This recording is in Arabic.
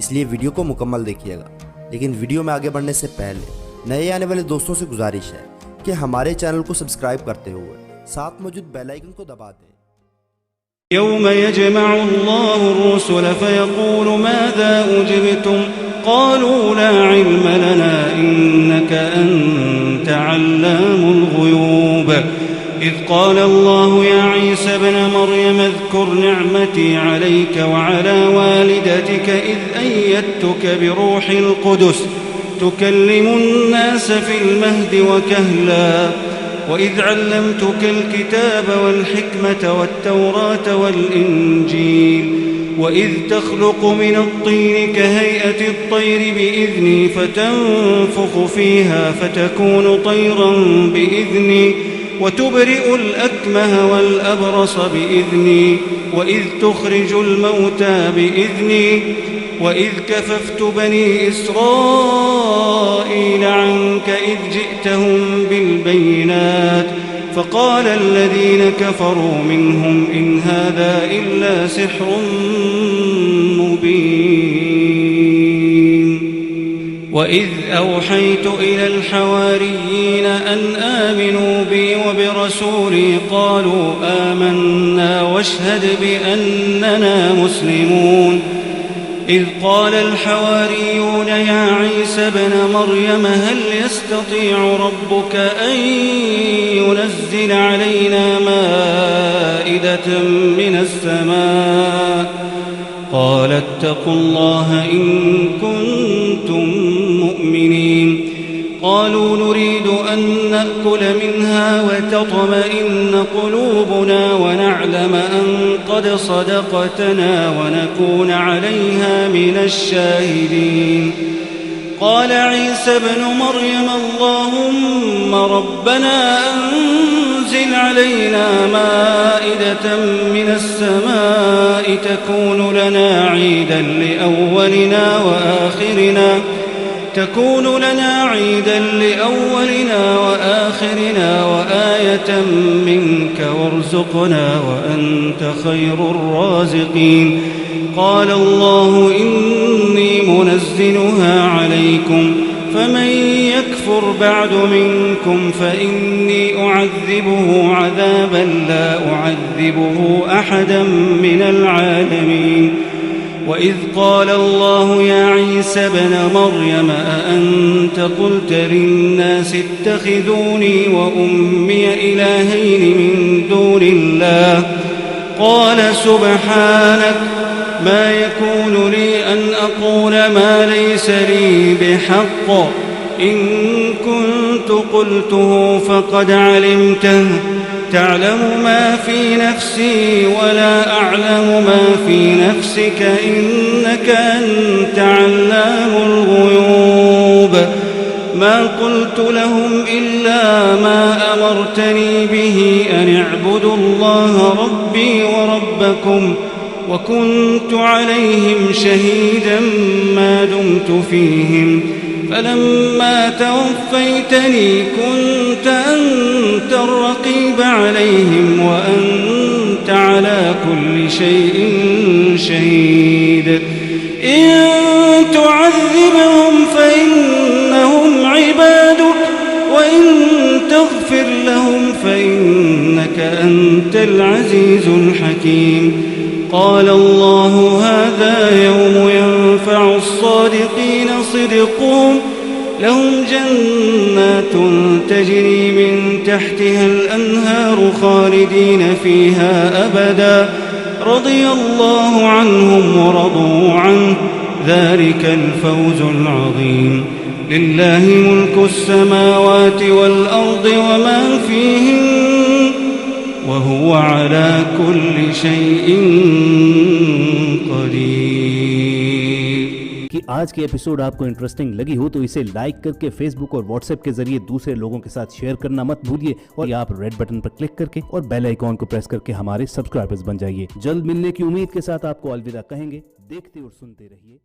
इसलिए वीडियो को मुकम्मल देखिएगा। लेकिन वीडियो में आगे बढ़ने से पहले नए आने वाले दोस्तों से गुजारिश है कि हमारे चैनल को सब्सक्राइब करते हुए साथ मौजूद बेल आइकन को दबा दें। यौम यजमउल्लाहु रुसुल फयक़ूलु माज़ा उजिबतुम क़ालू ला इल्म लना इन्नका अन्त अल्लामुल ग़ुयूब إذ قال الله يا عيسى ابن مريم اذكر نعمتي عليك وعلى والدتك إذ أيدتك بروح القدس تكلم الناس في المهد وكهلا وإذ علمتك الكتاب والحكمة والتوراة والإنجيل وإذ تخلق من الطين كهيئة الطير بإذني فتنفخ فيها فتكون طيرا بإذني وتبرئ الأكمه والأبرص بإذني وإذ تخرج الموتى بإذني وإذ كففت بني إسرائيل عنك إذ جئتهم بالبينات فقال الذين كفروا منهم إن هذا إلا سحر مبين وإذ أوحيت إلى الحواريين أن آمنوا بي وبرسولي قالوا آمنا واشهد بأننا مسلمون إذ قال الحواريون يا عيسى ابن مريم هل يستطيع ربك أن ينزل علينا مائدة من السماء قال اتقوا الله إن كنتم مؤمنين قالوا نريد أن نأكل منها وتطمئن قلوبنا ونعلم أن قد صدقتنا ونكون عليها من الشاهدين قال عيسى ابن مريم اللهم ربنا أنزل علينا مائدة من السماء تكون لنا عيدا لأولنا وآخرنا وآية منك وارزقنا وأنت خير الرازقين قال الله إني منزلها عليكم فمن يكفر بعد منكم فإني أعذبه عذابا لا أعذبه أحدا من العالمين وإذ قال الله يا عيسى ابن مريم أأنت قلت للناس اتخذوني وأمي إلهين من دون الله قال سبحانك ما يكون لي أن أقول ما ليس لي بحق إن كنت قلته فقد علمته تعلم ما في نفسي ولا أعلم ما في نفسك إنك أنت علام الغيوب ما قلت لهم إلا ما أمرتني به أن اعبدوا الله ربي وربكم وكنت عليهم شهيدا ما دمت فيهم فلما توفيتني كنت أنت الرقيب عليهم وأنت على كل شيء شهيد إن تعذبهم فإنهم عبادك وإن تغفر لهم فإنك أنت العزيز الحكيم قال الله هذا يوم ينفع الصادقين صدقهم لهم جنات تجري من تحتها الأنهار خالدين فيها أبدا رضي الله عنهم ورضوا عنه ذلك الفوز العظيم لله ملك السماوات والأرض وما فيهن وهو على كل شيء قدير। कि आज की एपिसोड आपको इंटरेस्टिंग लगी हो तो इसे लाइक करके फेसबुक और व्हाट्सएप के जरिए दूसरे लोगों के साथ शेयर करना मत भूलिए और आप रेड बटन पर क्लिक करके और बेल आइकॉन को प्रेस करके हमारे सब्सक्राइबर्स बन जाइए। जल्द मिलने की उम्मीद के साथ आपको अलविदा कहेंगे। देखते और सुनते रहिए।